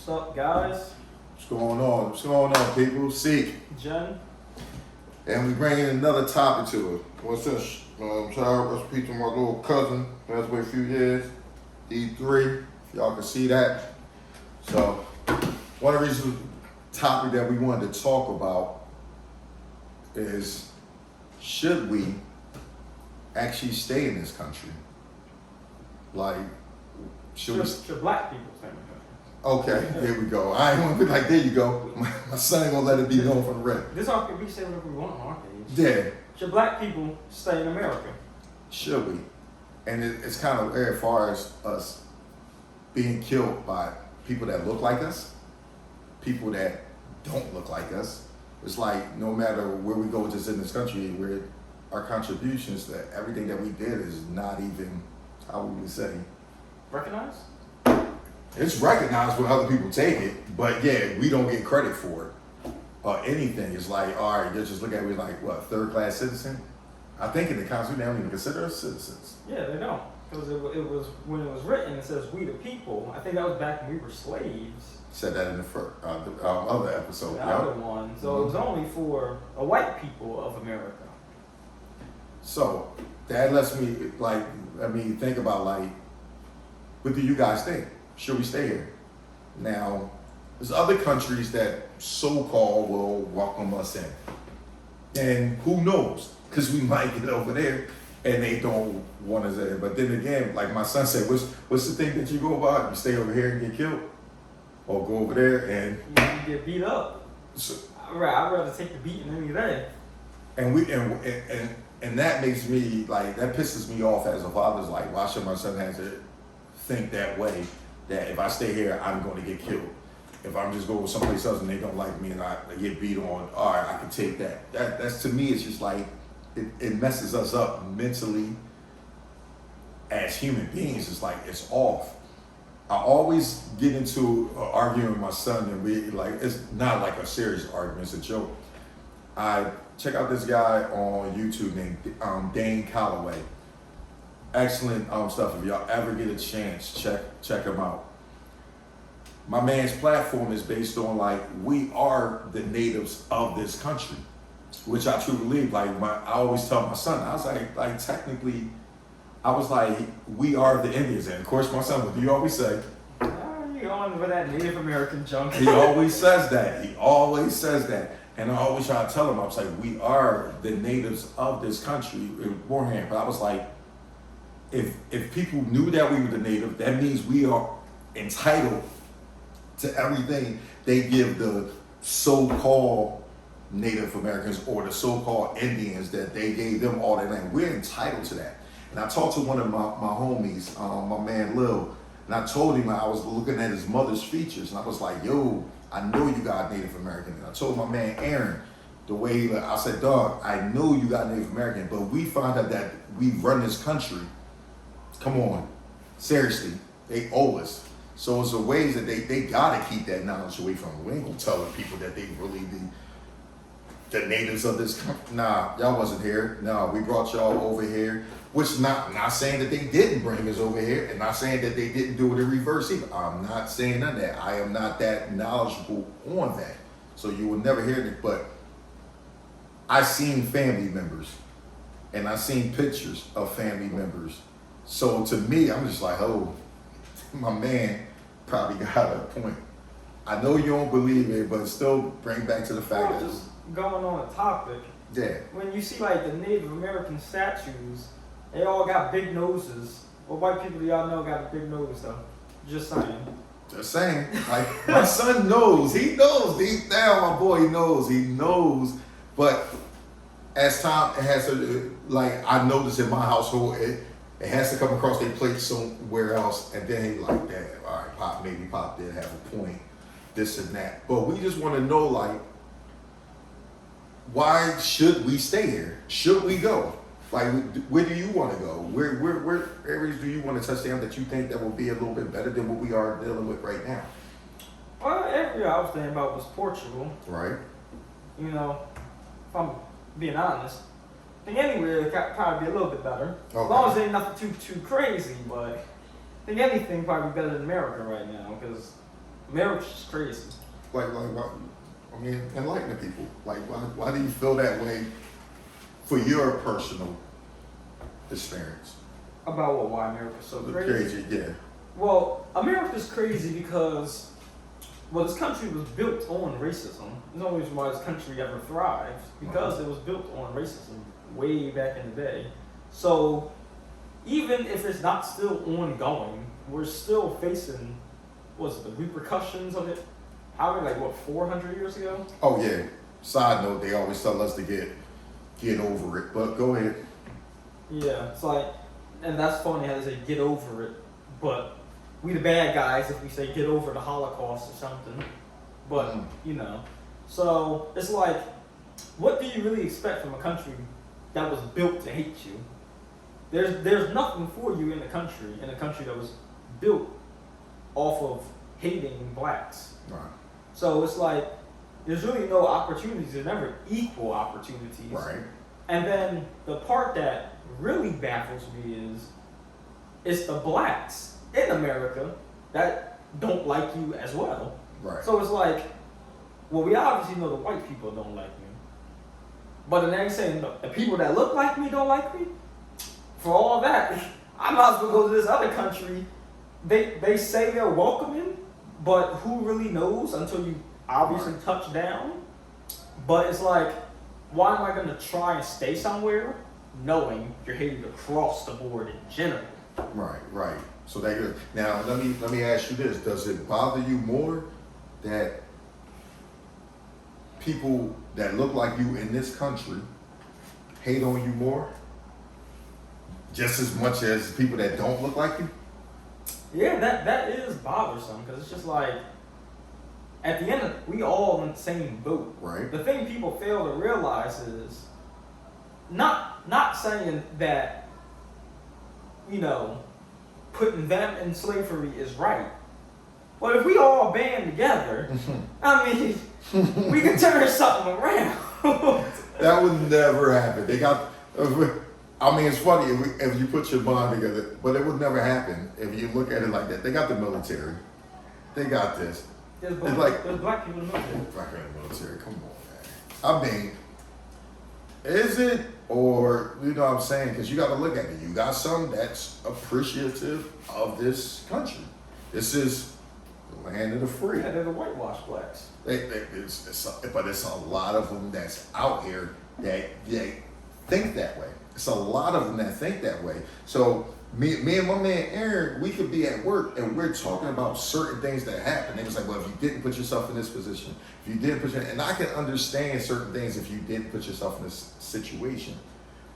What's up, guys? What's going on? What's going on, people? Seek. Jen? And we bring in another topic to it. What's this? Child, recipe to my little cousin. Passed away a few years. D3. If y'all can see that. So, one of the reasons, topic that we wanted to talk about is, should we actually stay in this country? Like, should black people stay in the country? Okay, there we go. I ain't want to be like, there you go. My son ain't gonna let it be known from the rep. This all we say whatever we want on our page. Yeah. Should black people stay in America? Should we? And it's kind of weird as far as us being killed by people that look like us, people that don't look like us. It's like no matter where we go just in this country, where our contributions to everything that we did is not even, how would we say? Recognized? It's recognized when other people take it, but yeah, we don't get credit for it or anything. It's like, all right, you just look at it like, what, third-class citizen? I think in the Constitution, they don't even consider us citizens. Yeah, they don't. Because it was, when it was written, it says, we the people. I think that was back when we were slaves. Said that in the first, other episode. The other one. So it was only for the white people of America. So that lets me, like, think about, like, what do you guys think? Should we stay here? Now, there's other countries that so-called will welcome us in. And who knows? Because we might get over there and they don't want us there. But then again, like my son said, what's the thing that you go about? You stay over here and get killed? Or go over there and... You get beat up. So, I'd rather take the beating any day. And that makes me, like, that pisses me off as a father. It's like, why should my son have to think that way? That if I stay here, I'm going to get killed. If I'm just going someplace else and they don't like me and I get beat on, all right, I can take that. That's to me, it's just like, it messes us up mentally as human beings. It's like, it's off. I always get into arguing with my son and it's not like a serious argument, it's a joke. I check out this guy on YouTube named Dane Calloway. Excellent stuff. If y'all ever get a chance, check him out. My man's platform is based on like we are the natives of this country, which I truly believe. Like I always tell my son, I was like technically, I was like, we are the Indians. And of course, my son, what do you always say? You on with that Native American junk? He always says that. He always says that. And I always try to tell him, I was like, we are the natives of this country beforehand. But I was like, if people knew that we were the native, that means we are entitled to everything they give the so-called Native Americans or the so-called Indians, that they gave them all that land. We're entitled to that. And I talked to one of my homies, my man Lil, and I told him I was looking at his mother's features, and I was like, yo, I know you got Native American. And I told my man Aaron, the way I said, dog, I know you got Native American, but we found out that we run this country. Come on, seriously, they owe us. So it's the ways that they gotta keep that knowledge away from them. We ain't gonna tell the people that they really the natives of this country. Nah, y'all wasn't here. No, we brought y'all over here. Which not saying that they didn't bring us over here, and not saying that they didn't do it in reverse either. I'm not saying none of that. I am not that knowledgeable on that. So you will never hear it, but I seen family members and I seen pictures of family members. So to me, I'm just like, oh, my man probably got a point. I know you don't believe it, but still bring back to the fact that just going on a topic. Yeah. When you see like the Native American statues, they all got big noses. What white people do y'all know got a big nose though? Just saying. Just saying. Like my son knows. He knows deep down. My boy knows. He knows. But as time has to, like I noticed in my household, it has to come across their plate somewhere else, and then he like, damn, all right, Pop did have a point, this and that. But we just want to know, like, why should we stay here? Should we go? Like, where do you want to go? Where areas do you want to touch down that you think that will be a little bit better than what we are dealing with right now? Well, area I was thinking about was Portugal. Right. You know, if I'm being honest, I think anywhere it could probably be a little bit better. Okay. As long as it ain't nothing too crazy, but I think anything probably better than America right now, because America's just crazy. Like, why, I mean, enlighten the people. Like, why do you feel that way for your personal experience? About what? Why America's so crazy? Yeah. Well, America's crazy because, well, this country was built on racism. There's no reason why this country ever thrived, because it was built on racism way back in the day. So, even if it's not still ongoing, we're still facing, the repercussions of it? How many, 400 years ago? Oh yeah. Side note, they always tell us to get over it. But go ahead. Yeah, it's and that's funny how they say get over it, but we the bad guys if we say get over the Holocaust or something. But, so it's what do you really expect from a country that was built to hate you? There's nothing for you in a country that was built off of hating blacks. Right. So it's there's really no opportunities. There's never equal opportunities. Right. And then the part that really baffles me is it's the blacks in America that don't like you as well. Right. So it's we obviously know the white people don't like me. But then they're saying the people that look like me don't like me? For all that, I might as well go to this other country. They say they're welcoming, but who really knows until you obviously touch down? But it's why am I going to try and stay somewhere knowing you're hated across the board in general? Right. So that good. Now let me ask you this: does it bother you more that people that look like you in this country hate on you more, just as much as people that don't look like you? Yeah, that is bothersome because it's just at the end of it, we all in the same boat. Right. The thing people fail to realize is not saying that, putting them in slavery is right. But if we all band together, I mean, we can turn something around. That would never happen. They got, I mean, it's funny if you put your bond together, but it would never happen if you look at it like that. They got the military. They got this. There's It's black people in the military. Black in the military, come on, man. I mean, is it, or, you know what I'm saying? Because you got to look at it. You got some that's appreciative of this country. This is the land of the free. Yeah, they're the whitewashed blacks. But it's a lot of them that's out here that they think that way. It's a lot of them that think that way. So me and my man Aaron, we could be at work and we're talking about certain things that happen. They was well, if you didn't put yourself in this position, if you didn't and I can understand certain things if you didn't put yourself in this situation.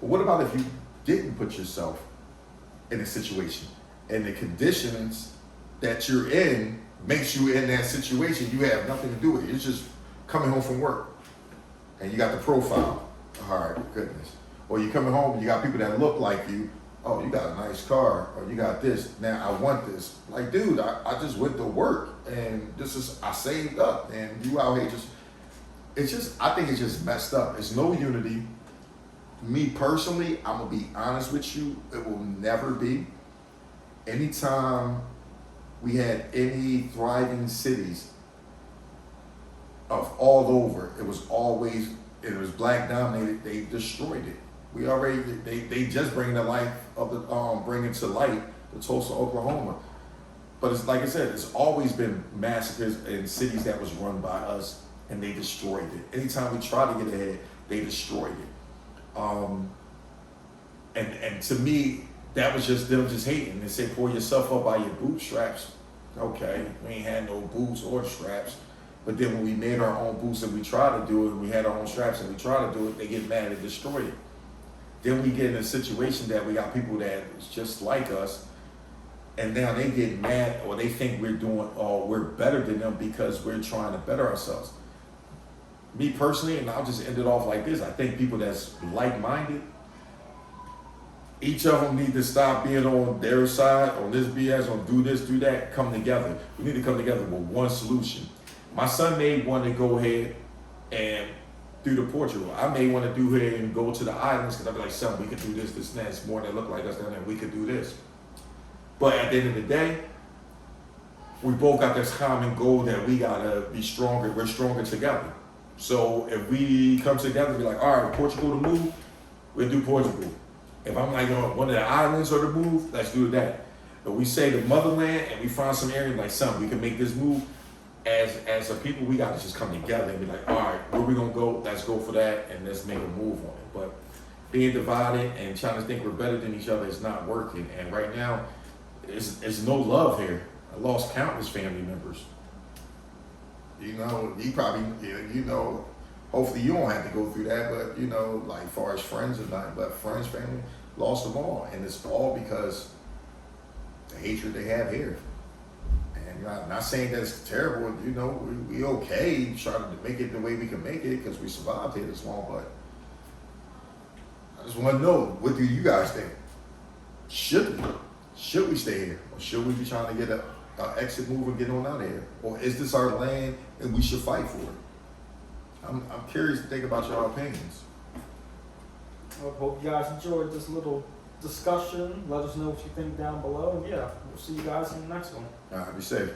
But what about if you didn't put yourself in a situation and the conditions that you're in makes you in that situation? You have nothing to do with it. It's just coming home from work and you got the profile. All right, goodness. Or you coming home and you got people that look like you. Oh, you got a nice car, or you got this. Now I want this. Like, dude, I just went to work and I saved up and you out here I think it's just messed up. It's no unity. Me personally, I'm gonna be honest with you, it will never be. Anytime we had any thriving cities of all over, it was black dominated, they destroyed it. They just bring the life of bringing to light the Tulsa, Oklahoma. But it's like I said, it's always been massacres in cities that was run by us, and they destroyed it. Anytime we try to get ahead, they destroyed it. And to me, that was just them just hating. They say pull yourself up by your bootstraps. Okay, we ain't had no boots or straps. But then when we made our own boots and we tried to do it, and we had our own straps and we tried to do it, they get mad and destroy it. Then we get in a situation that we got people that is just like us, and now they get mad or they think we're better than them because we're trying to better ourselves. Me personally, and I'll just end it off like this, I think people that's like-minded, each of them need to stop being on their side, on this BS, on do this, do that, come together. We need to come together with one solution. My son may want to go ahead and do the Portugal. I may want to do it and go to the islands because I'll be like, son, we could do this, this, and that. It's more that look like us down there. We could do this. But at the end of the day, we both got this common goal that we gotta be stronger. We're stronger together. So if we come together and be like, all right, Portugal to move, we'll do Portugal. If I'm like, one of the islands or the move, let's do that. But we say the motherland and we find some area like something, we can make this move. As a people, we gotta just come together and be like, all right, where we gonna go? Let's go for that and let's make a move on it. But being divided and trying to think we're better than each other is not working. And right now, it's no love here. I lost countless family members. You know, you probably, you know, hopefully you don't have to go through that, but you know, like far as friends or not, but friends, family, lost them all. And it's all because the hatred they have here. And I'm not saying that it's terrible, you know, we okay trying to make it the way we can make it because we survived here this long, but I just want to know, what do you guys think? Should we stay here? Or should we be trying to get an exit move and get on out of here? Or is this our land and we should fight for it? I'm curious to think about your opinions. I hope you guys enjoyed this little discussion. Let us know what you think down below. And yeah, we'll see you guys in the next one. All right, be safe.